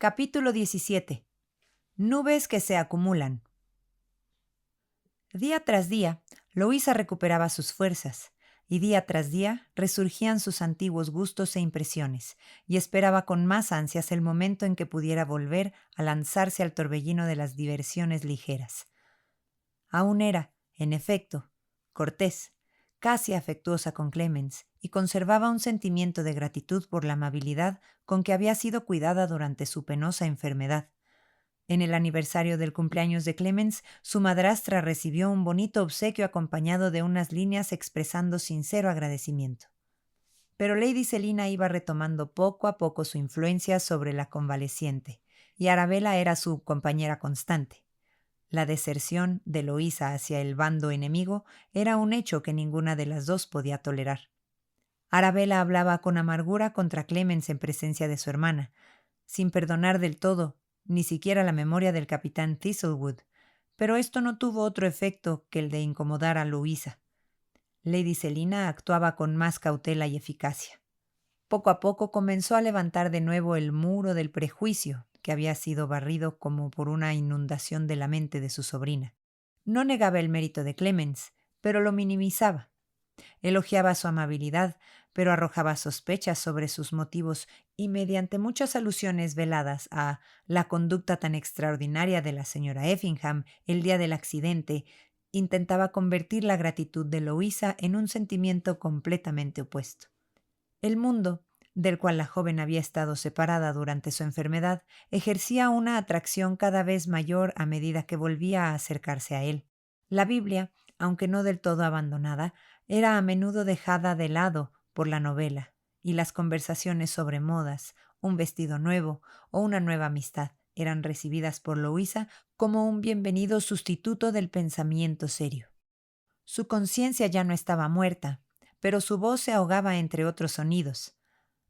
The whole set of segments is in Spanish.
Capítulo 17. Nubes que se acumulan. Día tras día, Louisa recuperaba sus fuerzas, y día tras día resurgían sus antiguos gustos e impresiones, y esperaba con más ansias el momento en que pudiera volver a lanzarse al torbellino de las diversiones ligeras. Aún era, en efecto, cortés, casi afectuosa con Clemens, y conservaba un sentimiento de gratitud por la amabilidad con que había sido cuidada durante su penosa enfermedad. En el aniversario del cumpleaños de Clemens, su madrastra recibió un bonito obsequio acompañado de unas líneas expresando sincero agradecimiento. Pero Lady Selina iba retomando poco a poco su influencia sobre la convaleciente, y Arabella era su compañera constante. La deserción de Louisa hacia el bando enemigo era un hecho que ninguna de las dos podía tolerar. Arabella hablaba con amargura contra Clemens en presencia de su hermana, sin perdonar del todo ni siquiera la memoria del capitán Thistlewood, pero esto no tuvo otro efecto que el de incomodar a Louisa. Lady Selina actuaba con más cautela y eficacia. Poco a poco comenzó a levantar de nuevo el muro del prejuicio, que había sido barrido como por una inundación de la mente de su sobrina. No negaba el mérito de Clemens, pero lo minimizaba. Elogiaba su amabilidad, pero arrojaba sospechas sobre sus motivos y mediante muchas alusiones veladas a la conducta tan extraordinaria de la señora Effingham el día del accidente, intentaba convertir la gratitud de Louisa en un sentimiento completamente opuesto. El mundo, del cual la joven había estado separada durante su enfermedad, ejercía una atracción cada vez mayor a medida que volvía a acercarse a él. La Biblia, aunque no del todo abandonada, era a menudo dejada de lado por la novela, y las conversaciones sobre modas, un vestido nuevo o una nueva amistad eran recibidas por Louisa como un bienvenido sustituto del pensamiento serio. Su conciencia ya no estaba muerta, pero su voz se ahogaba entre otros sonidos.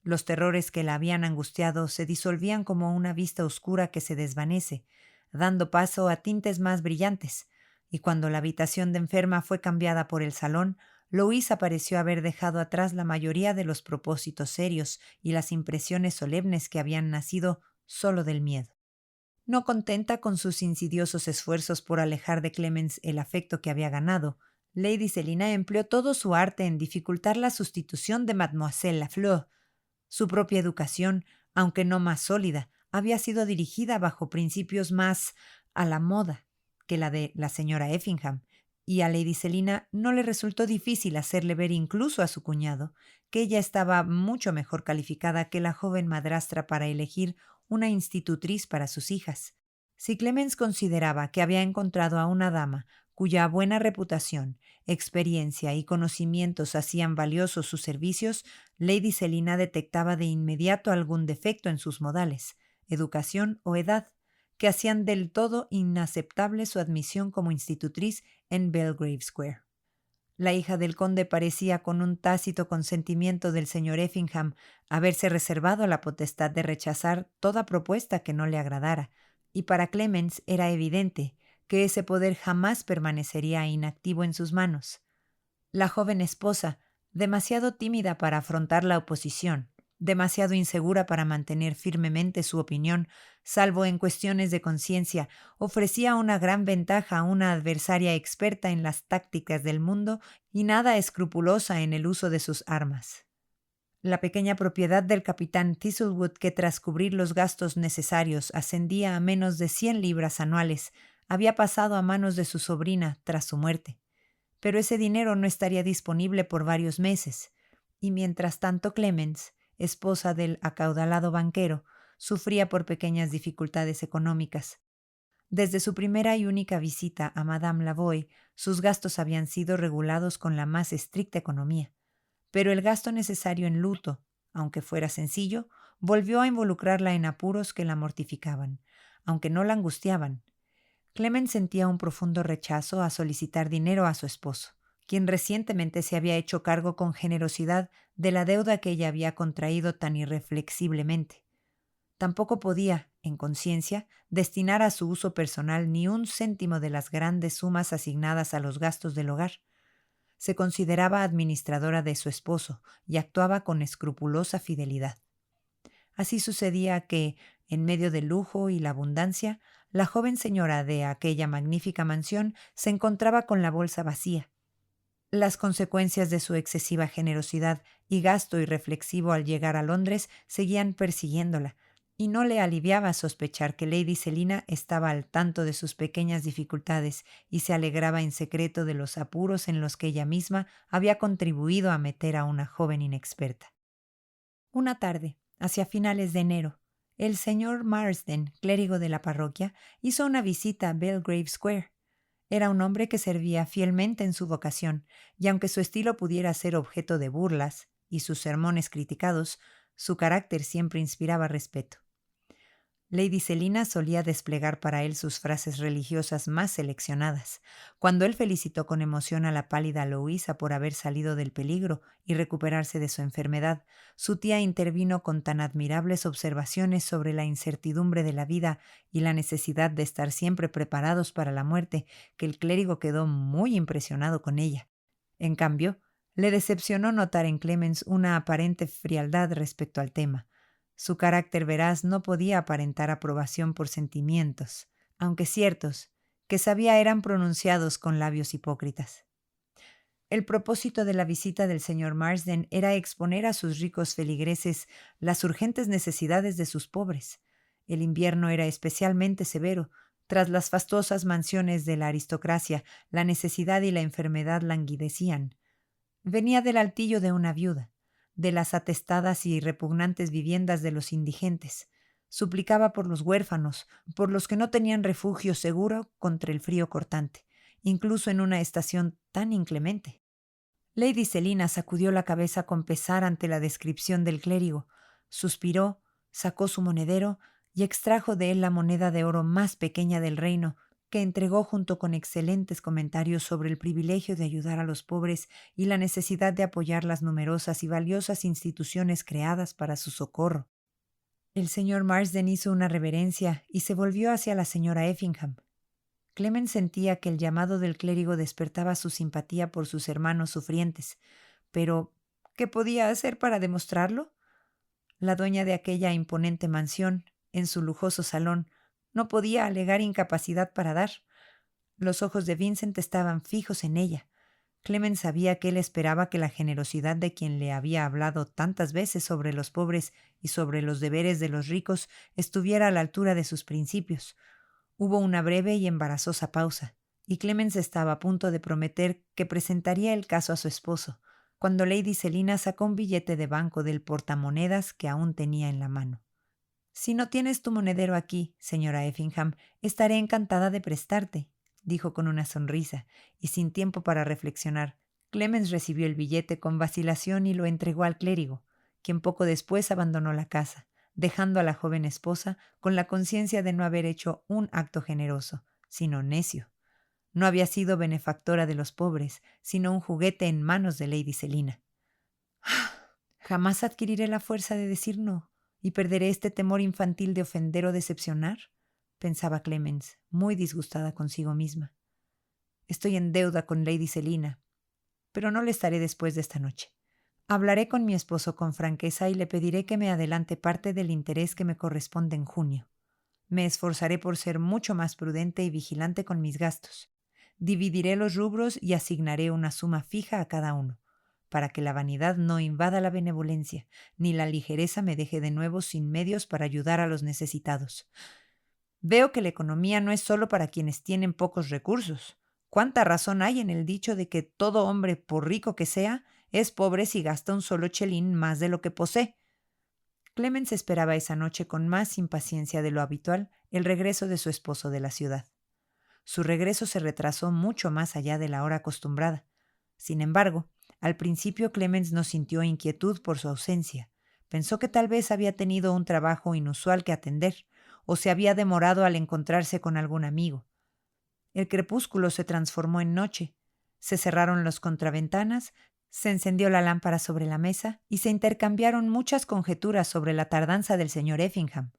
Los terrores que la habían angustiado se disolvían como una vista oscura que se desvanece, dando paso a tintes más brillantes, y cuando la habitación de enferma fue cambiada por el salón, Louisa pareció haber dejado atrás la mayoría de los propósitos serios y las impresiones solemnes que habían nacido solo del miedo. No contenta con sus insidiosos esfuerzos por alejar de Clemens el afecto que había ganado, Lady Selina empleó todo su arte en dificultar la sustitución de Mademoiselle Lafleur. Su propia educación, aunque no más sólida, había sido dirigida bajo principios más a la moda que la de la señora Effingham, y a Lady Selina no le resultó difícil hacerle ver incluso a su cuñado que ella estaba mucho mejor calificada que la joven madrastra para elegir una institutriz para sus hijas. Si Clemens consideraba que había encontrado a una dama cuya buena reputación, experiencia y conocimientos hacían valiosos sus servicios, Lady Selina detectaba de inmediato algún defecto en sus modales, educación o edad, que hacían del todo inaceptable su admisión como institutriz en Belgrave Square. La hija del conde parecía, con un tácito consentimiento del señor Effingham, haberse reservado la potestad de rechazar toda propuesta que no le agradara, y para Clemens era evidente que ese poder jamás permanecería inactivo en sus manos. La joven esposa, demasiado tímida para afrontar la oposición, demasiado insegura para mantener firmemente su opinión, salvo en cuestiones de conciencia, ofrecía una gran ventaja a una adversaria experta en las tácticas del mundo y nada escrupulosa en el uso de sus armas. La pequeña propiedad del capitán Thistlewood, que tras cubrir los gastos necesarios ascendía a menos de 100 libras anuales, había pasado a manos de su sobrina tras su muerte. Pero ese dinero no estaría disponible por varios meses, y mientras tanto Clemens, esposa del acaudalado banquero, sufría por pequeñas dificultades económicas. Desde su primera y única visita a Madame Lavoie, sus gastos habían sido regulados con la más estricta economía, pero el gasto necesario en luto, aunque fuera sencillo, volvió a involucrarla en apuros que la mortificaban, aunque no la angustiaban. Clemens sentía un profundo rechazo a solicitar dinero a su esposo, quien recientemente se había hecho cargo con generosidad de la deuda que ella había contraído tan irreflexiblemente. Tampoco podía, en conciencia, destinar a su uso personal ni un céntimo de las grandes sumas asignadas a los gastos del hogar. Se consideraba administradora de su esposo y actuaba con escrupulosa fidelidad. Así sucedía que, En medio del lujo y la abundancia, la joven señora de aquella magnífica mansión se encontraba con la bolsa vacía. Las consecuencias de su excesiva generosidad y gasto irreflexivo al llegar a Londres seguían persiguiéndola, y no le aliviaba sospechar que Lady Selina estaba al tanto de sus pequeñas dificultades y se alegraba en secreto de los apuros en los que ella misma había contribuido a meter a una joven inexperta. Una tarde, hacia finales de enero, el señor Marsden, clérigo de la parroquia, hizo una visita a Belgrave Square. Era un hombre que servía fielmente en su vocación, y aunque su estilo pudiera ser objeto de burlas y sus sermones criticados, su carácter siempre inspiraba respeto. Lady Selina solía desplegar para él sus frases religiosas más seleccionadas. Cuando él felicitó con emoción a la pálida Louisa por haber salido del peligro y recuperarse de su enfermedad, su tía intervino con tan admirables observaciones sobre la incertidumbre de la vida y la necesidad de estar siempre preparados para la muerte, que el clérigo quedó muy impresionado con ella. En cambio, le decepcionó notar en Clemens una aparente frialdad respecto al tema. Su carácter veraz no podía aparentar aprobación por sentimientos, aunque ciertos, que sabía eran pronunciados con labios hipócritas. El propósito de la visita del señor Marsden era exponer a sus ricos feligreses las urgentes necesidades de sus pobres. El invierno era especialmente severo. Tras las fastuosas mansiones de la aristocracia, la necesidad y la enfermedad languidecían. Venía del altillo de una viuda, de las atestadas y repugnantes viviendas de los indigentes. Suplicaba por los huérfanos, por los que no tenían refugio seguro contra el frío cortante, incluso en una estación tan inclemente. Lady Selina sacudió la cabeza con pesar ante la descripción del clérigo, suspiró, sacó su monedero y extrajo de él la moneda de oro más pequeña del reino, que entregó junto con excelentes comentarios sobre el privilegio de ayudar a los pobres y la necesidad de apoyar las numerosas y valiosas instituciones creadas para su socorro. El señor Marsden hizo una reverencia y se volvió hacia la señora Effingham. Clemens sentía que el llamado del clérigo despertaba su simpatía por sus hermanos sufrientes, pero ¿qué podía hacer para demostrarlo? La dueña de aquella imponente mansión, en su lujoso salón, no podía alegar incapacidad para dar. Los ojos de Vincent estaban fijos en ella. Clemens sabía que él esperaba que la generosidad de quien le había hablado tantas veces sobre los pobres y sobre los deberes de los ricos estuviera a la altura de sus principios. Hubo una breve y embarazosa pausa, y Clemens estaba a punto de prometer que presentaría el caso a su esposo, cuando Lady Selina sacó un billete de banco del portamonedas que aún tenía en la mano. «Si no tienes tu monedero aquí, señora Effingham, estaré encantada de prestarte», dijo con una sonrisa, y sin tiempo para reflexionar. Clemens recibió el billete con vacilación y lo entregó al clérigo, quien poco después abandonó la casa, dejando a la joven esposa con la conciencia de no haber hecho un acto generoso, sino necio. No había sido benefactora de los pobres, sino un juguete en manos de Lady Selina. «Jamás adquiriré la fuerza de decir no, y perderé este temor infantil de ofender o decepcionar», pensaba Clemens, muy disgustada consigo misma. «Estoy en deuda con Lady Selina, pero no le estaré después de esta noche. Hablaré con mi esposo con franqueza y le pediré que me adelante parte del interés que me corresponde en junio. Me esforzaré por ser mucho más prudente y vigilante con mis gastos. Dividiré los rubros y asignaré una suma fija a cada uno, para que la vanidad no invada la benevolencia, ni la ligereza me deje de nuevo sin medios para ayudar a los necesitados. Veo que la economía no es solo para quienes tienen pocos recursos. ¿Cuánta razón hay en el dicho de que todo hombre, por rico que sea, es pobre si gasta un solo chelín más de lo que posee? Clemens esperaba esa noche con más impaciencia de lo habitual el regreso de su esposo de la ciudad. Su regreso se retrasó mucho más allá de la hora acostumbrada. Sin embargo, al principio Clemens no sintió inquietud por su ausencia. Pensó que tal vez había tenido un trabajo inusual que atender, o se había demorado al encontrarse con algún amigo. El crepúsculo se transformó en noche. Se cerraron las contraventanas, se encendió la lámpara sobre la mesa y se intercambiaron muchas conjeturas sobre la tardanza del señor Effingham.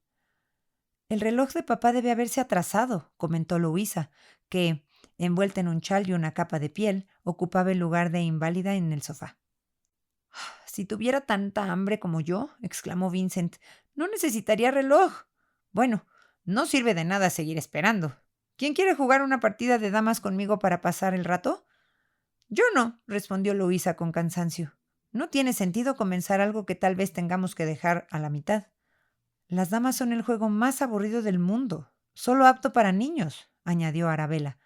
«El reloj de papá debe haberse atrasado», comentó Louisa, que, envuelta en un chal y una capa de piel, ocupaba el lugar de inválida en el sofá. «Si tuviera tanta hambre como yo», exclamó Vincent, «no necesitaría reloj. Bueno, no sirve de nada seguir esperando. ¿Quién quiere jugar una partida de damas conmigo para pasar el rato? Yo no, respondió Luisa con cansancio. No tiene sentido comenzar algo que tal vez tengamos que dejar a la mitad. Las damas son el juego más aburrido del mundo, solo apto para niños, añadió Arabella.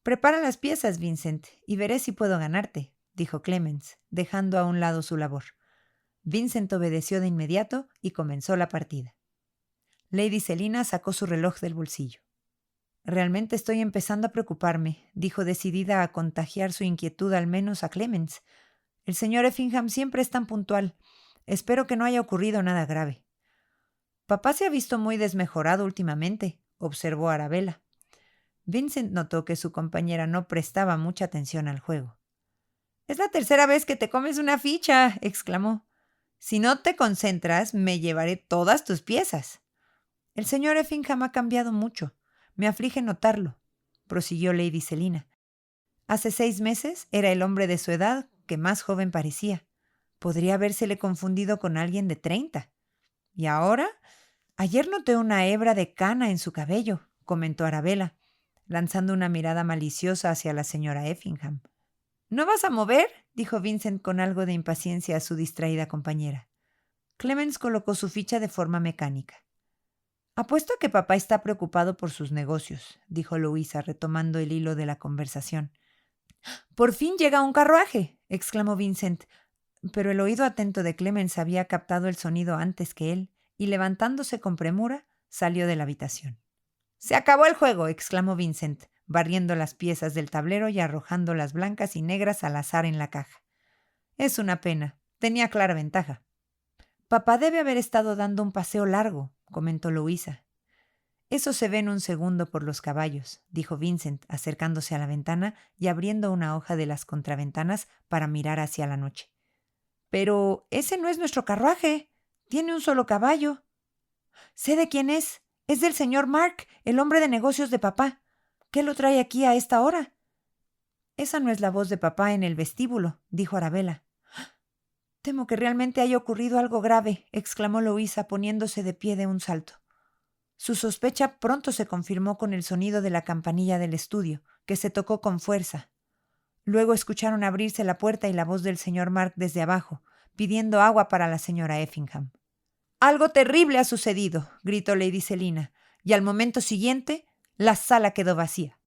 Prepara las piezas, Vincent, y veré si puedo ganarte, dijo Clemens, dejando a un lado su labor. Vincent obedeció de inmediato y comenzó la partida. Lady Selina sacó su reloj del bolsillo. Realmente estoy empezando a preocuparme, dijo decidida a contagiar su inquietud al menos a Clemens. El señor Effingham siempre es tan puntual. Espero que no haya ocurrido nada grave. Papá se ha visto muy desmejorado últimamente, observó Arabella. Vincent notó que su compañera no prestaba mucha atención al juego. «Es la tercera vez que te comes una ficha», exclamó. «Si no te concentras, me llevaré todas tus piezas». «El señor Effingham ha cambiado mucho. Me aflige notarlo», prosiguió Lady Selina. «Hace 6 meses era el hombre de su edad que más joven parecía. Podría habérsele confundido con alguien de 30. ¿Y ahora? Ayer noté una hebra de cana en su cabello», comentó Arabella, lanzando una mirada maliciosa hacia la señora Effingham. «¿No vas a mover?», dijo Vincent con algo de impaciencia a su distraída compañera. Clemens colocó su ficha de forma mecánica. «Apuesto a que papá está preocupado por sus negocios», dijo Louisa, retomando el hilo de la conversación. «¡Por fin llega un carruaje!», exclamó Vincent, pero el oído atento de Clemens había captado el sonido antes que él, y levantándose con premura, salió de la habitación. «Se acabó el juego», exclamó Vincent, barriendo las piezas del tablero y arrojando las blancas y negras al azar en la caja. «Es una pena. Tenía clara ventaja». «Papá debe haber estado dando un paseo largo», comentó Louisa. «Eso se ve en un segundo por los caballos», dijo Vincent, acercándose a la ventana y abriendo una hoja de las contraventanas para mirar hacia la noche. «Pero ese no es nuestro carruaje. Tiene un solo caballo». «Sé de quién es. Es del señor Mark, el hombre de negocios de papá. ¿Qué lo trae aquí a esta hora?» «Esa no es la voz de papá en el vestíbulo», dijo Arabella. «Temo que realmente haya ocurrido algo grave», exclamó Louisa, poniéndose de pie de un salto. Su sospecha pronto se confirmó con el sonido de la campanilla del estudio, que se tocó con fuerza. Luego escucharon abrirse la puerta y la voz del señor Mark desde abajo, pidiendo agua para la señora Effingham. «Algo terrible ha sucedido», gritó Lady Selina, y al momento siguiente la sala quedó vacía.